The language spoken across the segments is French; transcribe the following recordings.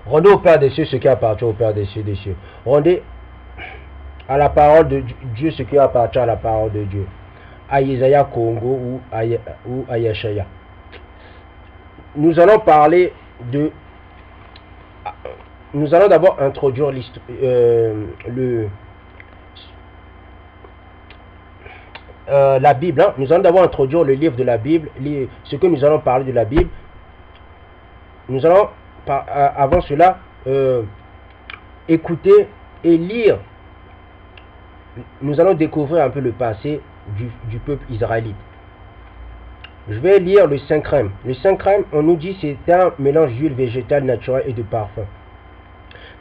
Rendez au Père des cieux ce qui appartient au Père des cieux. Rendez à la parole de Dieu ce qui appartient à la parole de Dieu. À Isaiah Congo ou à Yeshaya. Nous allons parler de... Nous allons d'abord introduire la Bible. Hein. Nous allons d'abord introduire le livre de la Bible, ce que nous allons parler de la Bible. Nous allons, avant cela, écouter et lire. Nous allons découvrir un peu le passé du peuple israélite. Je vais lire le 5 crème. Le 5 crème, on nous dit c'est un mélange d'huile végétale naturelle et de parfum,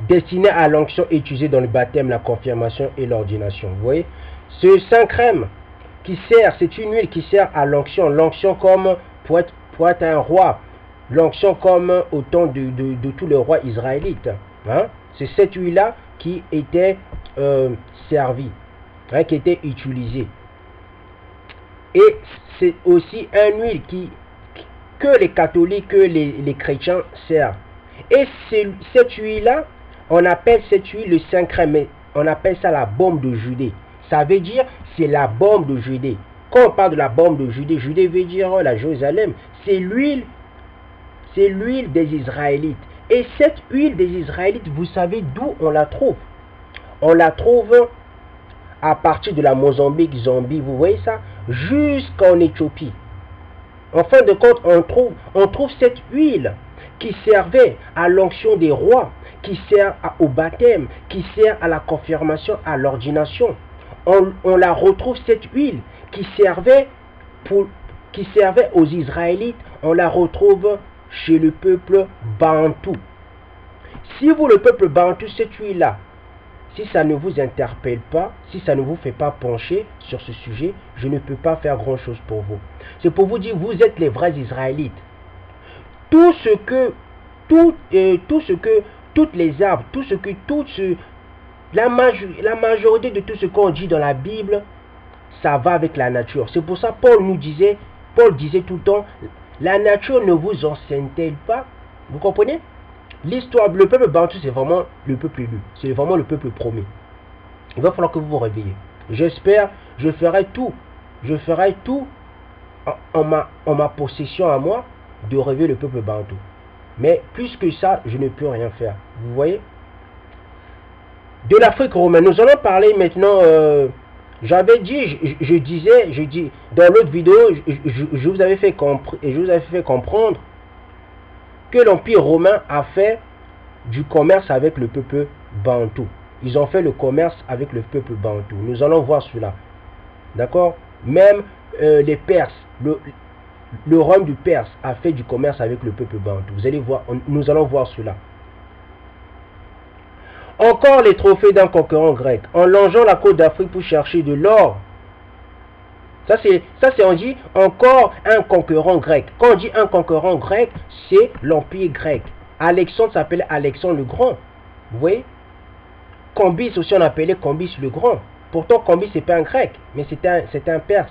destiné à l'onction utilisée dans le baptême, la confirmation et l'ordination. Vous voyez, ce 5 crème qui sert, c'est une huile qui sert à l'onction. L'onction comme pour être un roi. L'onction comme au temps de tous les rois israélites. Hein? C'est cette huile-là qui était servie, hein, qui était utilisée. Et c'est aussi une huile que les catholiques, que les chrétiens servent. Et cette huile-là, on appelle cette huile le 5 crème, on appelle ça la baume de Judée. Ça veut dire, c'est la baume de Judée. Quand on parle de la baume de Judée, Judée veut dire la Jérusalem. C'est l'huile des Israélites. Et cette huile des Israélites, vous savez d'où on la trouve? On la trouve à partir de la Mozambique, Zambie, vous voyez ça, jusqu'en Éthiopie. En fin de compte, on trouve cette huile qui servait à l'onction des rois, qui sert au baptême, qui sert à la confirmation, à l'ordination. On la retrouve, cette huile qui servait aux Israélites, on la retrouve chez le peuple bantou. Si vous, le peuple bantou, cette huile-là, si ça ne vous interpelle pas, si ça ne vous fait pas pencher sur ce sujet, je ne peux pas faire grand-chose pour vous. C'est pour vous dire, vous êtes les vrais Israélites. Toutes les arbres, la majorité de tout ce qu'on dit dans la Bible, ça va avec la nature. C'est pour ça Paul disait tout le temps, la nature ne vous enseigne-t-elle pas? Vous comprenez? L'histoire, le peuple bantou, c'est vraiment le peuple élu. C'est vraiment le peuple promis. Il va falloir que vous vous réveillez. J'espère, je ferai tout en ma possession à moi de réveiller le peuple bantou. Mais plus que ça, je ne peux rien faire. Vous voyez? De l'Afrique romaine, nous allons parler maintenant. J'avais dit, je dis dans l'autre vidéo, je vous avais fait comprendre que l'Empire romain a fait du commerce avec le peuple bantou. Ils ont fait le commerce avec le peuple bantou. Nous allons voir cela. D'accord? Même les Perses, le royaume du Perse a fait du commerce avec le peuple bantou. Vous allez voir, nous allons voir cela. Encore les trophées d'un conquérant grec. En longeant la côte d'Afrique pour chercher de l'or. Ça c'est on dit encore un conquérant grec. Quand on dit un conquérant grec, c'est l'empire grec. Alexandre s'appelait Alexandre le Grand. Vous voyez? Cambis aussi on appelait Cambis le Grand. Pourtant Cambis c'est pas un grec, mais c'est un perse.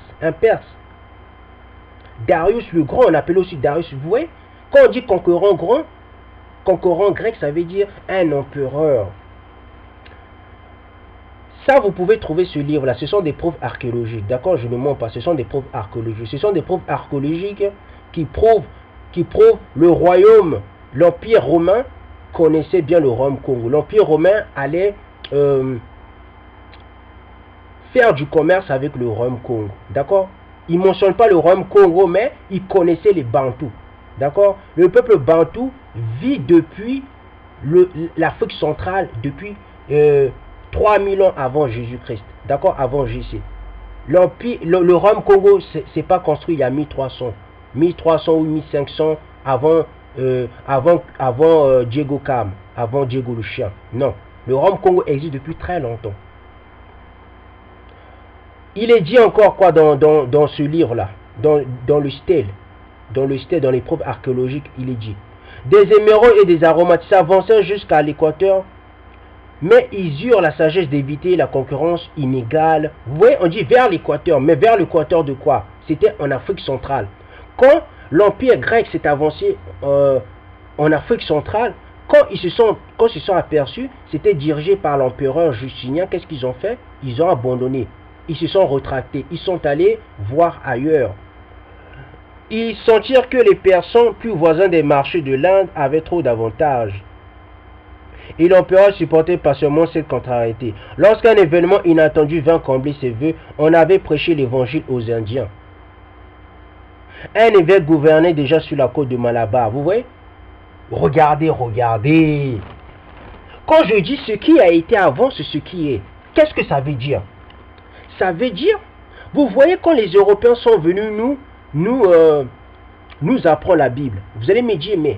Darius le Grand, on appelait aussi Darius. Vous voyez? Quand on dit conquérant grec, ça veut dire un empereur. Ça, vous pouvez trouver ce livre-là. Ce sont des preuves archéologiques. D'accord? Je ne mens pas. Ce sont des preuves archéologiques. Ce sont des preuves archéologiques qui prouvent le royaume, l'Empire romain connaissait bien le royaume Congo. L'Empire romain allait faire du commerce avec le royaume Congo. D'accord? Il ne mentionne pas le royaume Congo, mais il connaissait les Bantous. D'accord? Le peuple Bantou vit depuis l'Afrique centrale, depuis 3000 ans avant Jésus-Christ, d'accord, avant JC. Le royaume Congo, c'est pas construit il y a 1300 ou 1500 avant Diego Cam, avant Diego le chien. Non, le royaume Congo existe depuis très longtemps. Il est dit encore quoi dans ce livre-là, dans le stèle, dans les preuves archéologiques, il est dit des émeraudes et des aromates s'avancèrent jusqu'à l'équateur. Mais ils eurent la sagesse d'éviter la concurrence inégale. Vous voyez, on dit vers l'équateur. Mais vers l'équateur de quoi? C'était en Afrique centrale. Quand l'Empire grec s'est avancé en Afrique centrale, quand ils se sont aperçus, c'était dirigé par l'empereur Justinien. Qu'est-ce qu'ils ont fait? Ils ont abandonné. Ils se sont retractés. Ils sont allés voir ailleurs. Ils sentirent que les personnes plus voisins des marchés de l'Inde avaient trop d'avantages. Et l'empereur supportait patiemment cette contrariété. Lorsqu'un événement inattendu vint combler ses vœux, on avait prêché l'évangile aux Indiens. Un évêque gouvernait déjà sur la côte de Malabar. Vous voyez? Regardez, regardez. Quand je dis ce qui a été avant, c'est ce qui est. Qu'est-ce que ça veut dire? Ça veut dire, vous voyez, quand les Européens sont venus nous apprendre la Bible, vous allez me dire, mais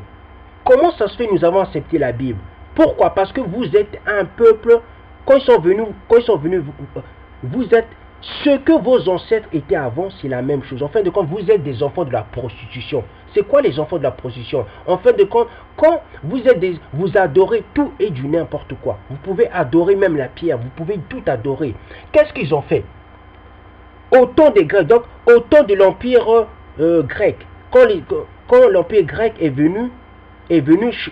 comment ça se fait que nous avons accepté la Bible? Pourquoi? Parce que vous êtes un peuple, quand ils sont venus, vous êtes ce que vos ancêtres étaient avant, c'est la même chose. En fin de compte, vous êtes des enfants de la prostitution. C'est quoi les enfants de la prostitution? En fin de compte, quand vous adorez tout et du n'importe quoi. Vous pouvez adorer même la pierre, vous pouvez tout adorer. Qu'est-ce qu'ils ont fait? Au temps des Grecs, donc au temps de l'Empire grec, quand l'Empire grec est venu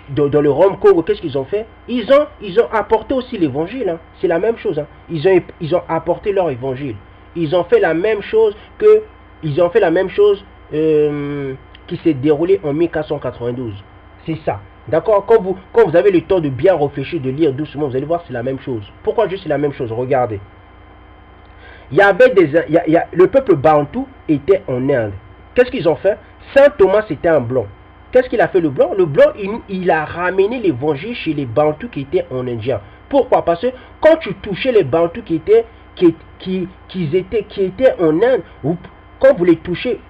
dans le Rome Congo, qu'est-ce qu'ils ont fait? Ils ont apporté aussi l'évangile. Hein. C'est la même chose. Hein. Ils ont apporté leur évangile. Ils ont fait la même chose qui s'est déroulée en 1492. C'est ça. D'accord? Quand vous avez le temps de bien réfléchir, de lire doucement, vous allez voir c'est la même chose. Pourquoi juste c'est la même chose? Regardez. Le peuple Bantou était en Inde. Qu'est-ce qu'ils ont fait? Saint Thomas c'était un blanc. Qu'est-ce qu'il a fait le blanc? Le blanc, il a ramené l'évangile chez les Bantous qui étaient en Indien. Pourquoi? Parce que quand tu touchais les Bantous qui étaient en Inde, quand vous les touchez,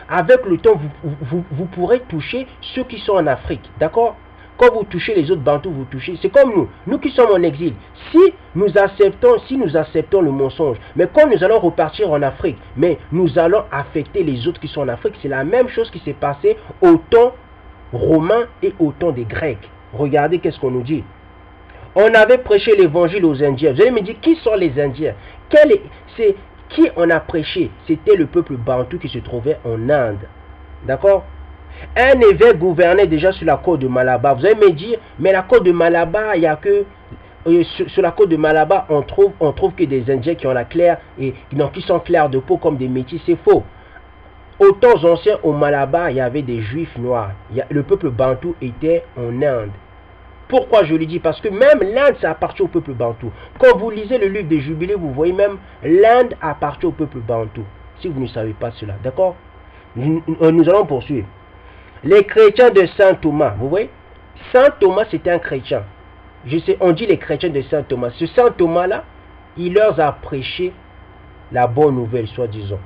avec le temps, vous pourrez toucher ceux qui sont en Afrique. D'accord? Quand vous touchez les autres Bantous, vous touchez. C'est comme nous qui sommes en exil. Si nous acceptons le mensonge, mais quand nous allons repartir en Afrique, mais nous allons affecter les autres qui sont en Afrique, c'est la même chose qui s'est passé au temps romain et au temps des Grecs. Regardez qu'est-ce qu'on nous dit. On avait prêché l'évangile aux Indiens. Vous allez me dire, qui sont les Indiens? Qui on a prêché? C'était le peuple Bantou qui se trouvait en Inde. D'accord? Un évêque gouvernait déjà sur la côte de Malabar. Vous allez me dire, mais la côte de Malabar, il n'y a que... sur la côte de Malabar, on trouve que des Indiens qui ont la claire et qui sont clairs de peau comme des métis. C'est faux. Aux temps anciens, au Malabar, il y avait des juifs noirs. Le peuple Bantou était en Inde. Pourquoi je le dis? Parce que même l'Inde, ça appartient au peuple Bantou. Quand vous lisez le livre des Jubilés, vous voyez même l'Inde appartient au peuple Bantou. Si vous ne savez pas cela, d'accord? Nous allons poursuivre. Les chrétiens de Saint Thomas, vous voyez? Saint Thomas, c'était un chrétien. Je sais, on dit les chrétiens de Saint Thomas. Ce Saint Thomas-là, il leur a prêché la bonne nouvelle, soi-disant.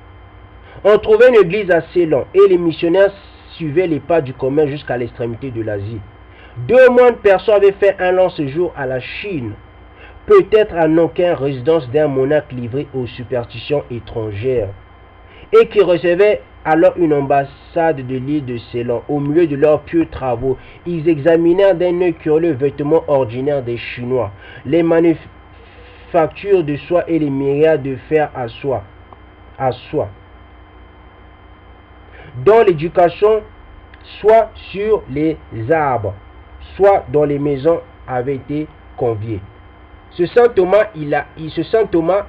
On trouvait une église à Ceylan et les missionnaires suivaient les pas du commun jusqu'à l'extrémité de l'Asie. 2 mois de personnes avaient fait un long séjour à la Chine, peut-être à Nankin, résidence d'un monarque livré aux superstitions étrangères, et qui recevait alors une ambassade de l'île de Ceylan. Au milieu de leurs pieux travaux, ils examinèrent d'un œil curieux le vêtement ordinaire des Chinois, les manufactures de soie et les myriades de fer à soie, dont l'éducation soit sur les arbres, soit dans les maisons avait été conviée. Ce Saint Thomas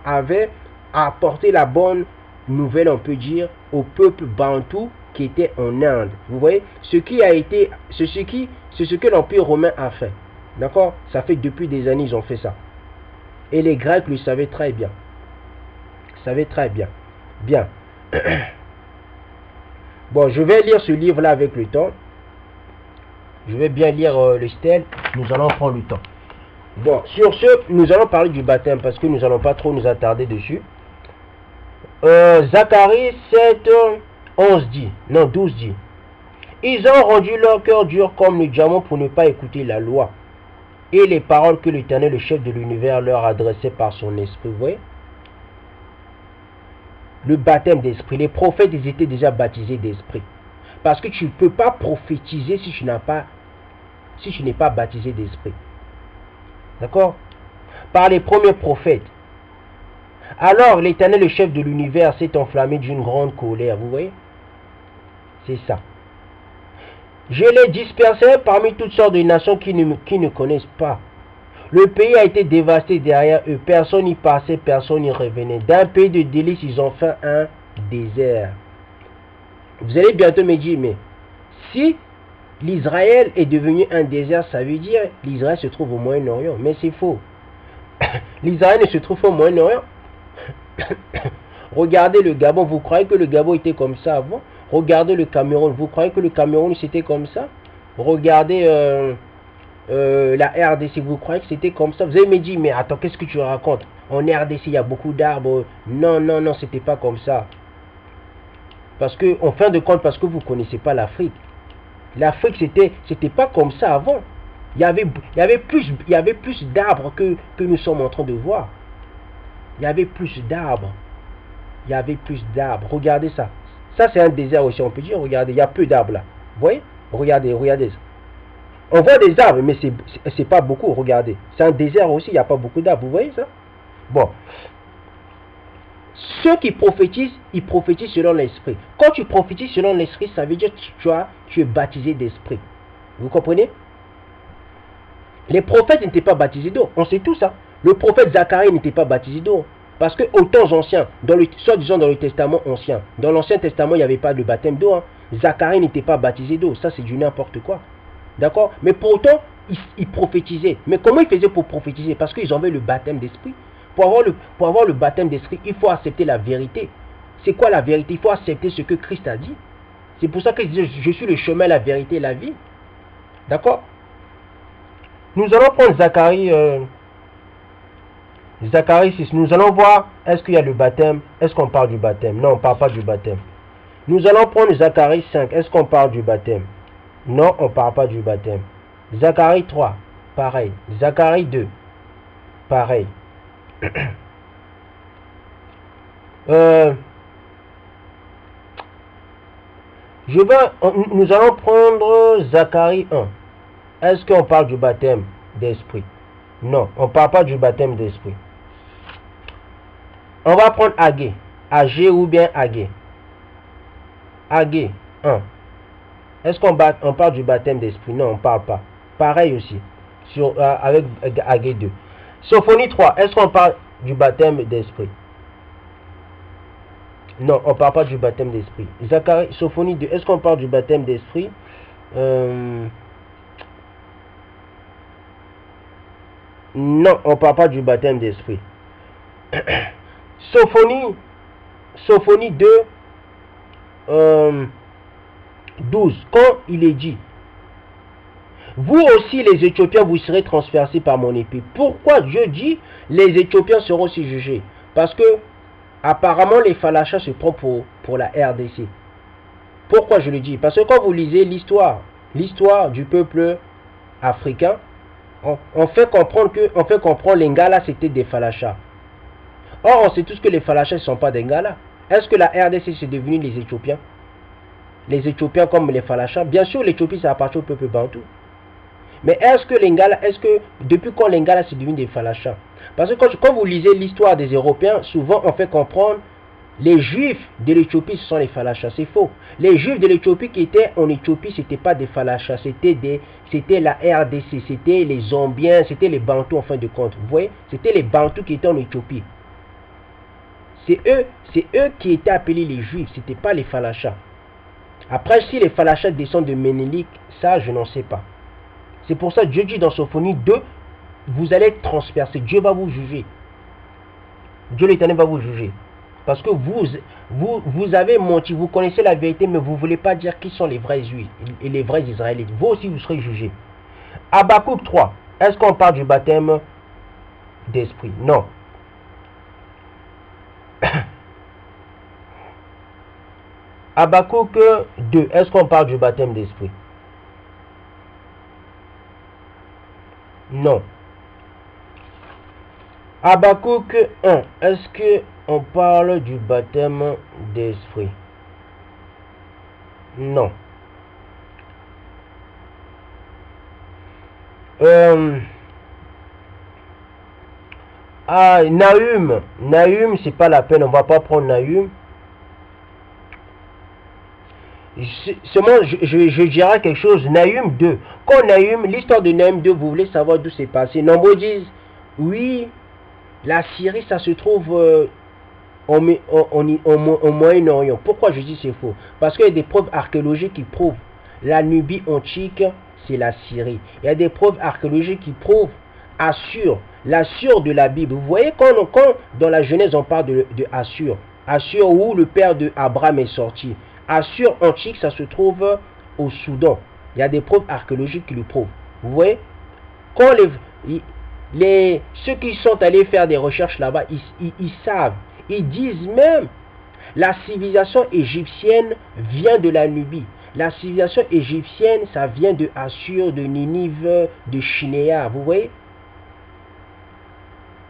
avait apporté la bonne nouvelle, on peut dire, au peuple Bantou qui était en Inde. Vous voyez, c'est ce que l'Empire romain a fait. D'accord? Ça fait depuis des années ils ont fait ça. Et les Grecs le savaient très bien. Bien. Bon, je vais lire ce livre-là avec le temps. Je vais bien lire le stèle. Nous allons prendre le temps. Bon, sur ce, nous allons parler du baptême parce que nous n'allons pas trop nous attarder dessus. Zacharie 7, 12 dit. Ils ont rendu leur cœur dur comme le diamant pour ne pas écouter la loi et les paroles que l'Éternel, le chef de l'univers, leur adressait par son esprit. Vous voyez? Le baptême d'esprit. Les prophètes, ils étaient déjà baptisés d'esprit. Parce que tu ne peux pas prophétiser si tu n'es pas baptisé d'esprit. D'accord? Par les premiers prophètes. Alors l'Éternel, le chef de l'univers, s'est enflammé d'une grande colère. Vous voyez? C'est ça. Je les dispersai parmi toutes sortes de nations qui ne connaissent pas. Le pays a été dévasté derrière eux. Personne n'y passait, personne n'y revenait. D'un pays de délices, ils ont fait un désert. Vous allez bientôt me dire, mais si l'Israël est devenu un désert, ça veut dire l'Israël se trouve au Moyen-Orient. Mais c'est faux. L'Israël ne se trouve pas au Moyen-Orient. Regardez le Gabon, vous croyez que le Gabon était comme ça avant? Regardez le Cameroun, vous croyez que le Cameroun c'était comme ça? Regardez la RDC, vous croyez que c'était comme ça? Vous allez me dire, mais attends, qu'est-ce que tu racontes? En RDC, il y a beaucoup d'arbres. Non, non, non, c'était pas comme ça. Parce que, en fin de compte, parce que vous ne connaissez pas l'Afrique. L'Afrique, c'était pas comme ça avant. Il y avait plus d'arbres que nous sommes en train de voir. Il y avait plus d'arbres. Il y avait plus d'arbres. Regardez ça. Ça, c'est un désert aussi, on peut dire. Regardez, il y a peu d'arbres là. Vous voyez? Regardez, regardez ça. On voit des arbres, mais c'est pas beaucoup. Regardez. C'est un désert aussi, il n'y a pas beaucoup d'arbres. Vous voyez ça? Bon. Ceux qui prophétisent, ils prophétisent selon l'esprit. Quand tu prophétises selon l'esprit, ça veut dire que tu es baptisé d'esprit. Vous comprenez? Les prophètes n'étaient pas baptisés d'eau. On sait tout ça. Le prophète Zacharie n'était pas baptisé d'eau. Parce qu'aux temps anciens, soit disant dans le Testament ancien, dans l'Ancien Testament, il n'y avait pas de baptême d'eau. Hein. Zacharie n'était pas baptisé d'eau. Ça, c'est du n'importe quoi. D'accord? Mais pourtant, ils prophétisaient. Mais comment ils faisaient pour prophétiser? Parce qu'ils avaient le baptême d'esprit. Pour avoir le baptême d'esprit, il faut accepter la vérité. C'est quoi la vérité? Il faut accepter ce que Christ a dit. C'est pour ça que je suis le chemin, la vérité et la vie. D'accord? Nous allons prendre Zacharie 6. Nous allons voir, est-ce qu'il y a le baptême? Est-ce qu'on parle du baptême? Non, on ne parle pas du baptême. Nous allons prendre Zacharie 5. Est-ce qu'on parle du baptême? Non, on ne parle pas du baptême. Zacharie 3, pareil. Zacharie 2, pareil. Nous allons prendre Zacharie 1. Est-ce qu'on parle du baptême d'esprit? Non, on ne parle pas du baptême d'esprit. On va prendre Agé. Agé ou bien Agé. Agé 1. Est-ce qu'on parle du baptême d'esprit? Non, on ne parle pas. Pareil aussi. Avec Agé 2. Sophonie 3. Est-ce qu'on parle du baptême d'esprit? Non, on ne parle pas du baptême d'esprit. Sophonie 2. Est-ce qu'on parle du baptême d'esprit? Non, on ne parle pas du baptême d'esprit. Sophonie 2, 12. Quand il est dit, vous aussi les Éthiopiens, vous serez transpercés par mon épée. Pourquoi Dieu dit, les Éthiopiens seront aussi jugés? Parce que, apparemment, les Falachas se prennent pour la RDC. Pourquoi je le dis? Parce que quand vous lisez l'histoire du peuple africain, on fait comprendre les Ngala c'était des Falachas. Or, on sait tous que les Falachas ne sont pas des Ngala. Est-ce que la RDC c'est devenu les Éthiopiens? Les Éthiopiens comme les Falachas? Bien sûr, l'Éthiopie ça appartient au peuple bantou. Mais depuis quand les Ngala c'est devenu des Falachas? Parce que quand vous lisez l'histoire des Européens, souvent on fait comprendre les Juifs de l'Éthiopie ce sont les Falachas. C'est faux. Les Juifs de l'Éthiopie qui étaient en Éthiopie, c'était pas des Falachas, c'était la RDC, c'était les Zombiens, c'était les Bantous en fin de compte. Vous voyez, c'était les Bantous qui étaient en Éthiopie. C'est eux qui étaient appelés les Juifs, c'était pas les Falachas. Après, si les Falachas descendent de Ménélik, ça je n'en sais pas. C'est pour ça que Dieu dit dans Sophonie 2, vous allez être transpercés. Dieu va vous juger. Dieu l'Éternel va vous juger. Parce que vous avez menti, vous connaissez la vérité, mais vous ne voulez pas dire qui sont les vrais Juifs et les vrais Israélites. Vous aussi, vous serez jugés. Habakkuk 3. Est-ce qu'on parle du baptême d'esprit? Non. Habakkuk 2. Est-ce qu'on parle du baptême d'esprit? Non. Habakkuk 1. Est-ce qu'on parle du baptême d'esprit? Non. Nahum. Nahum, c'est pas la peine, on va pas prendre Nahum. Seulement, je dirais quelque chose. Nahum 2. Quand Nahum, l'histoire de Nahum 2, vous voulez savoir d'où c'est passé. Nombreux disent, oui, la Syrie, ça se trouve au Moyen-Orient. Pourquoi je dis c'est faux? Parce qu'il y a des preuves archéologiques qui prouvent la Nubie antique, c'est la Syrie. Il y a des preuves archéologiques qui prouvent Assur, l'Assur de la Bible. Vous voyez, quand dans la Genèse, on parle de Assur. Assur, où le père de Abraham est sorti. Assur antique, ça se trouve au Soudan. Il y a des preuves archéologiques qui le prouvent. Vous voyez, quand ceux qui sont allés faire des recherches là-bas, ils savent. Ils disent même, la civilisation égyptienne vient de la Nubie. La civilisation égyptienne, ça vient de Assur, de Ninive, de Shinéa. Vous voyez?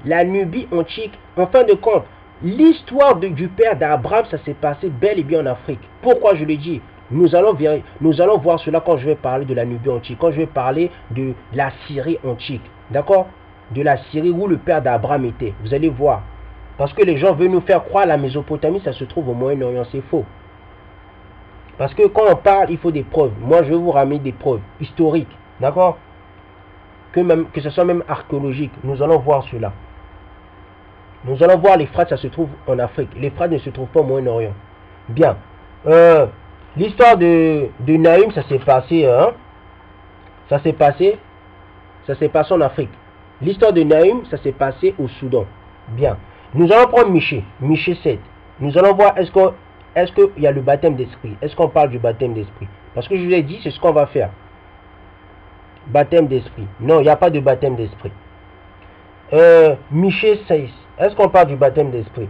La Nubie antique, en fin de compte, l'histoire du père d'Abraham, ça s'est passé bel et bien en Afrique. Pourquoi je le dis? Nous allons voir cela quand je vais parler de la Nubie antique, quand je vais parler de la Syrie antique. D'accord? De la Syrie où le père d'Abraham était. Vous allez voir. Parce que les gens veulent nous faire croire la Mésopotamie, ça se trouve au Moyen-Orient. C'est faux. Parce que quand on parle, il faut des preuves. Moi, je vais vous ramener des preuves historiques. D'accord? Que ce soit même archéologique. Nous allons voir cela. Nous allons voir l'Euphrate, ça se trouve en Afrique. L'Euphrate ne se trouve pas au Moyen-Orient. Bien. L'histoire de Nahum, ça s'est passé. Ça s'est passé en Afrique. L'histoire de Nahum, ça s'est passé au Soudan. Bien. Nous allons prendre Michée. Michée 7. Nous allons voir est-ce qu'il y a le baptême d'esprit. Est-ce qu'on parle du baptême d'esprit? Parce que je vous ai dit, c'est ce qu'on va faire. Baptême d'esprit. Non, il n'y a pas de baptême d'esprit. Michée 6. Est-ce qu'on parle du baptême d'esprit?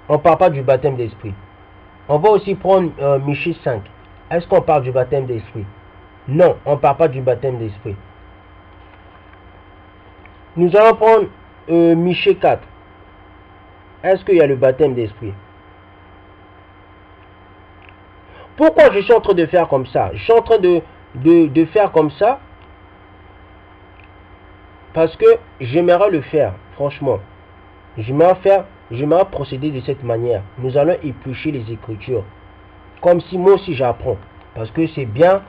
On ne parle pas du baptême d'esprit. On va aussi prendre Michée 5. Est-ce qu'on parle du baptême d'esprit? Non, on ne parle pas du baptême d'esprit. Nous allons prendre Michée 4. Est-ce qu'il y a le baptême d'esprit? Pourquoi je suis en train de faire comme ça? Je suis en train de faire comme ça parce que j'aimerais le faire, franchement. J'aimerais procéder de cette manière. Nous allons éplucher les Écritures. Comme si moi aussi j'apprends. Parce que c'est bien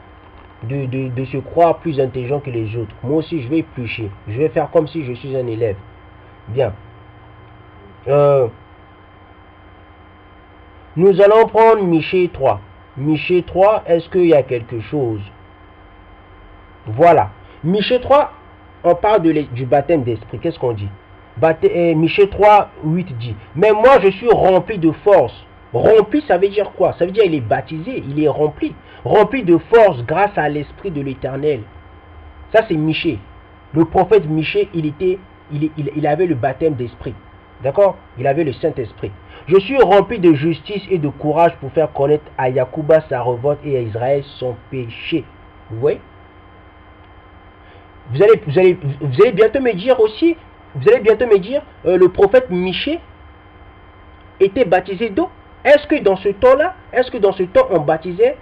de se croire plus intelligent que les autres. Moi aussi je vais éplucher. Je vais faire comme si je suis un élève. Bien. Nous allons prendre Michée 3. Michée 3, est-ce qu'il y a quelque chose? Voilà. Michée 3, on parle du baptême d'esprit. Qu'est-ce qu'on dit? Michée 3, 8 dit, mais moi je suis rempli de force. Rempli, ça veut dire quoi? Ça veut dire il est baptisé, il est rempli. Rempli de force grâce à l'Esprit de l'Éternel. Ça c'est Michée. Le prophète Michée, il avait le baptême d'esprit. D'accord? Il avait le Saint-Esprit. Je suis rempli de justice et de courage pour faire connaître à Yacouba sa révolte et à Israël son péché. Vous voyez? Vous allez bientôt me dire aussi, le prophète Michée était baptisé d'eau. Est-ce que dans ce temps-là, on baptisait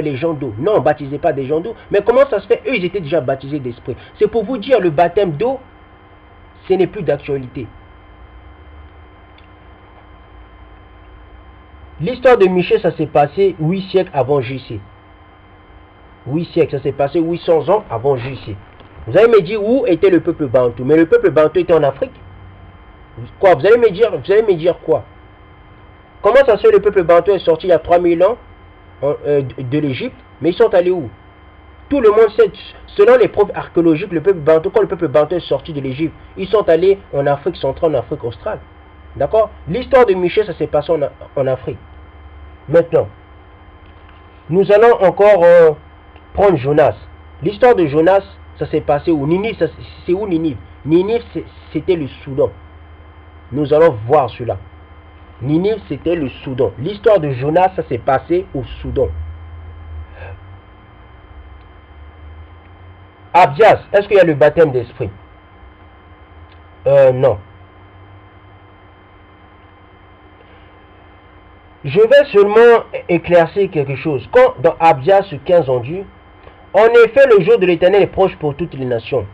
les gens d'eau? Non, on ne baptisait pas des gens d'eau. Mais comment ça se fait? Eux, ils étaient déjà baptisés d'esprit. C'est pour vous dire, le baptême d'eau, ce n'est plus d'actualité. L'histoire de Michée, ça s'est passé 8 siècles avant JC. 8 siècles, ça s'est passé 800 ans avant JC. Vous allez me dire où était le peuple bantou? Mais le peuple bantou était en Afrique. Quoi? Vous allez me dire quoi? Comment ça se fait le peuple bantou est sorti il y a 3000 ans de l'Égypte? Mais ils sont allés où? Tout le monde sait, selon les preuves archéologiques, quand le peuple bantou est sorti de l'Égypte, ils sont allés en Afrique centrale, en Afrique australe. D'accord? L'histoire de Michée, ça s'est passé en Afrique. Maintenant, nous allons encore prendre Jonas. L'histoire de Jonas, ça s'est passé où? Ninive, c'est où Ninive? Ninive, c'était le Soudan. Nous allons voir cela. Ninive, c'était le Soudan. L'histoire de Jonas, ça s'est passé au Soudan. Abdias, est-ce qu'il y a le baptême d'esprit? Non. Je vais seulement éclaircir quelque chose. Quand dans Abdias 15 on dit, en effet le jour de l'Éternel est proche pour toutes les nations.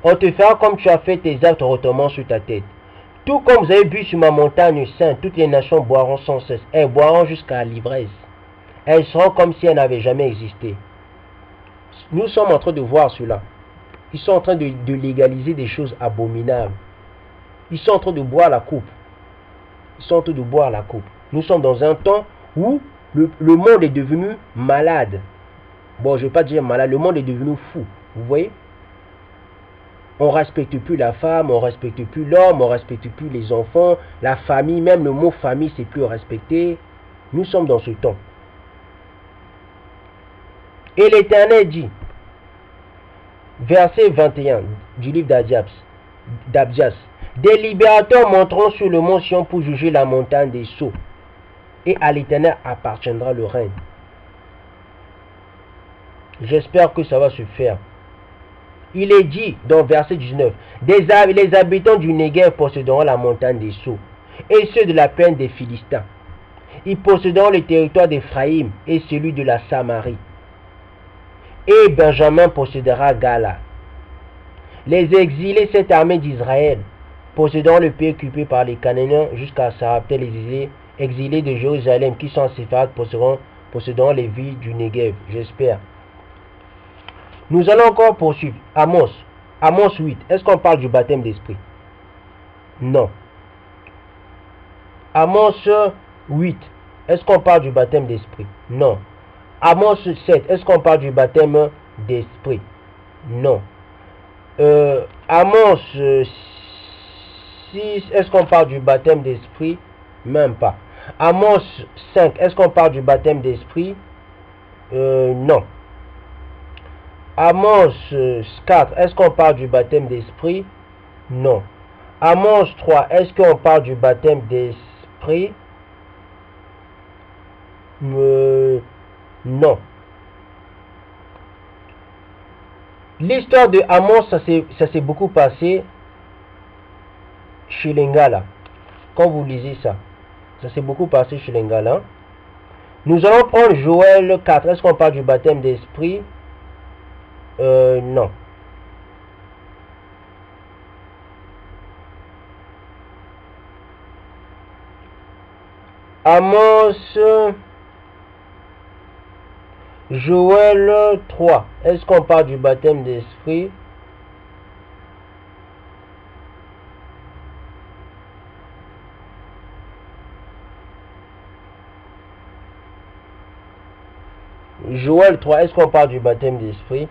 On te fera comme tu as fait tes actes retombant sur ta tête. Tout comme vous avez vu sur ma montagne sainte, toutes les nations boiront sans cesse. Elles boiront jusqu'à l'ivresse. Elles seront comme si elles n'avaient jamais existé. Nous sommes en train de voir cela. Ils sont en train de légaliser des choses abominables. Ils sont en train de boire la coupe. Ils sont en train de boire la coupe. Nous sommes dans un temps où le monde est devenu malade. Bon, je ne vais pas dire malade, le monde est devenu fou. Vous voyez? On ne respecte plus la femme, on ne respecte plus l'homme, on ne respecte plus les enfants, la famille, même le mot famille, c'est plus respecté. Nous sommes dans ce temps. Et l'Éternel dit, verset 21 du livre d'Abdias, des libérateurs monteront sur le mont Sion pour juger la montagne des sceaux, et à l'Éternel appartiendra le règne. J'espère que ça va se faire. Il est dit dans verset 19, les habitants du Néguev posséderont la montagne des sceaux, et ceux de la plaine des Philistins. Ils posséderont le territoire d'Éphraïm et celui de la Samarie. Et Benjamin possédera Gala. Les exilés, cette armée d'Israël, posséderont le pays occupé par les Cananéens jusqu'à Sarepta. Les exilés de Jérusalem qui sont en Séphard posséderont les villes du Néguev, j'espère. Nous allons encore poursuivre. Amos 8. Est-ce qu'on parle du baptême d'esprit? Non. Amos 8. Est-ce qu'on parle du baptême d'esprit? Non. Amos 7. Est-ce qu'on parle du baptême d'esprit? Non. Amos 6. Est-ce qu'on parle du baptême d'esprit? Même pas. Amos 5. Est-ce qu'on parle du baptême d'esprit? Non. Amos 4, est-ce qu'on parle du baptême d'esprit? Non. Amos 3, est-ce qu'on parle du baptême d'esprit? Non. L'histoire de Amos, ça s'est beaucoup passé chez Lingala. Quand vous lisez ça, ça s'est beaucoup passé chez Lingala. Nous allons prendre Joël 4, est-ce qu'on parle du baptême d'esprit? Non. Amos, Joël 3. Est-ce qu'on parle du baptême d'esprit? Joël 3. Est-ce qu'on parle du baptême d'esprit?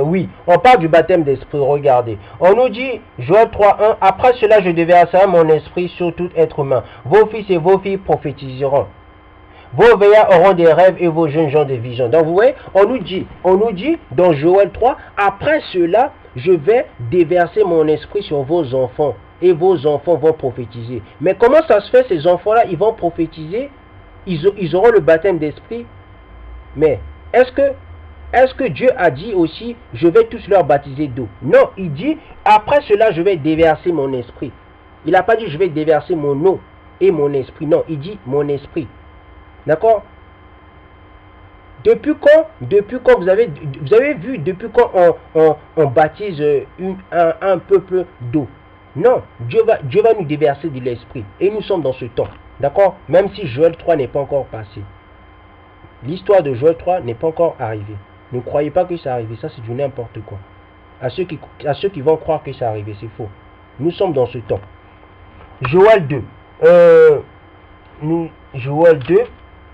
Oui, on parle du baptême d'esprit, regardez. On nous dit, Joël 3:1, après cela je déverserai mon esprit sur tout être humain. Vos fils et vos filles prophétiseront. Vos veillards auront des rêves et vos jeunes gens des visions. Donc vous voyez, on nous dit dans Joël 3, après cela, je vais déverser mon esprit sur vos enfants. Et vos enfants vont prophétiser. Mais comment ça se fait, ces enfants-là, ils vont prophétiser? Ils auront le baptême d'esprit. Mais est-ce que Dieu a dit aussi, je vais tous leur baptiser d'eau? Non, il dit, après cela, je vais déverser mon esprit. Il n'a pas dit, je vais déverser mon eau et mon esprit. Non, il dit, mon esprit. D'accord? Depuis quand vous avez vu, depuis quand on baptise un peuple d'eau? Non, Dieu va nous déverser de l'esprit. Et nous sommes dans ce temps. D'accord? Même si Joël 3 n'est pas encore passé. L'histoire de Joël 3 n'est pas encore arrivée. Ne croyez pas que c'est arrivé, ça c'est du n'importe quoi. À ceux qui vont croire que c'est arrivé, c'est faux. Nous sommes dans ce temps. Joël 2. Joël 2,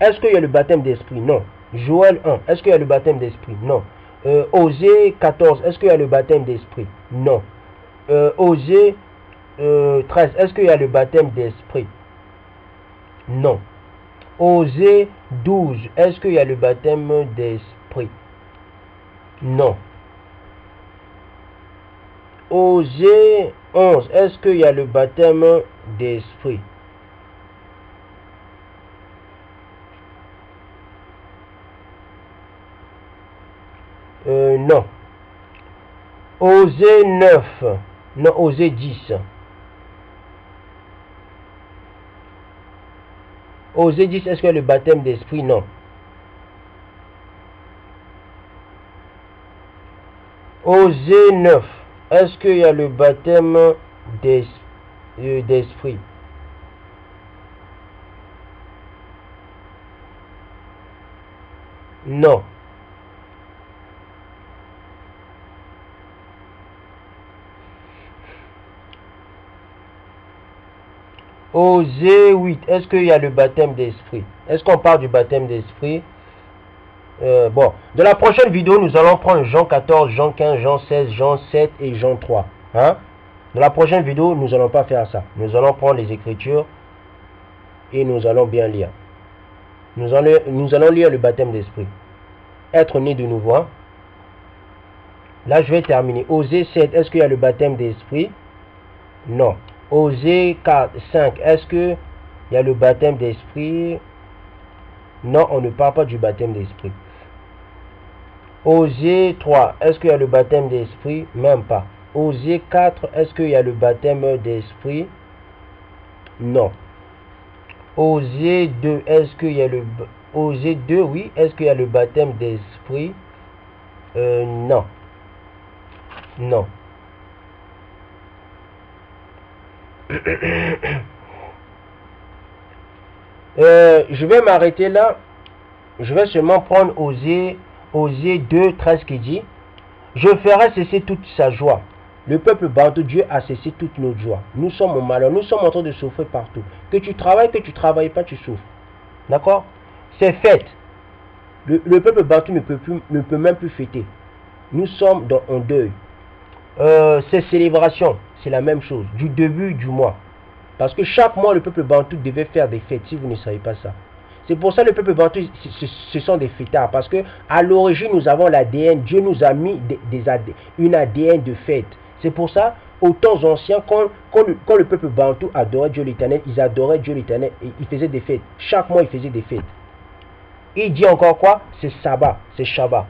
est-ce qu'il y a le baptême d'esprit? Non. Joël 1, est-ce qu'il y a le baptême d'esprit? Non. Osée 14, est-ce qu'il y a le baptême d'esprit? Non. Osée 13, est-ce qu'il y a le baptême d'esprit? Non. Osée 12, est-ce qu'il y a le baptême d'esprit? Non. Osée 11, est-ce qu'il y a le baptême d'esprit? Non. Osée 9, non, Osée 10. Osée 10, est-ce qu'il y a le baptême d'esprit? Non. Osée 9. Est-ce qu'il y a le baptême d'esprit? Non. Osée 8. Est-ce qu'il y a le baptême d'esprit? Est-ce qu'on parle du baptême d'esprit? Bon, dans la prochaine vidéo, nous allons prendre Jean 14, Jean 15, Jean 16, Jean 7 et Jean 3. Hein? Dans la prochaine vidéo, nous n'allons pas faire ça. Nous allons prendre les Écritures et nous allons bien lire. Nous allons lire le baptême d'esprit. Être né de nouveau. Hein? Là, je vais terminer. Osée 7. Est-ce qu'il y a le baptême d'esprit? Non. Osée 4, 5. Est-ce qu'il y a le baptême d'esprit? Non, on ne parle pas du baptême d'esprit. Osée 3. Est-ce qu'il y a le baptême d'esprit? Même pas. Osée 4. Est-ce qu'il y a le baptême d'esprit? Non. Osée 2. Est-ce qu'il y a le... Osée 2, oui. Est-ce qu'il y a le baptême d'esprit? Non. Non. Je vais m'arrêter là. Je vais seulement prendre Osée 2, 13 qui dit: je ferai cesser toute sa joie. Le peuple bantou, Dieu a cessé toute notre joie. Nous sommes au malheur, nous sommes en train de souffrir partout. Que tu travailles, que tu ne travailles pas, tu souffres. D'accord? C'est fête. Le peuple bantou ne peut même plus fêter. Nous sommes en deuil. Ces célébrations, c'est la même chose, du début du mois. Parce que chaque mois, le peuple bantou devait faire des fêtes, si vous ne savez pas ça. C'est pour ça que le peuple bantou, ce sont des fêtards. Parce que à l'origine, nous avons l'ADN. Dieu nous a mis une ADN de fête. C'est pour ça, aux temps anciens, quand le peuple bantou adorait Dieu l'Éternel, ils adoraient Dieu l'Éternel et ils faisaient des fêtes. Chaque mois, ils faisaient des fêtes. Il dit encore quoi? C'est sabbat, c'est Shabbat.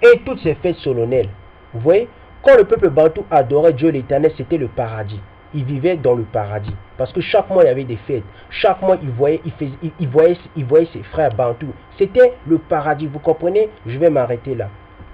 Et toutes ces fêtes solennelles. Vous voyez, quand le peuple bantou adorait Dieu l'Éternel, c'était le paradis. Ils vivaient dans le paradis. Parce que chaque mois, il y avait des fêtes. Chaque mois, il voyait ses frères bantou. C'était le paradis. Vous comprenez? Je vais m'arrêter là.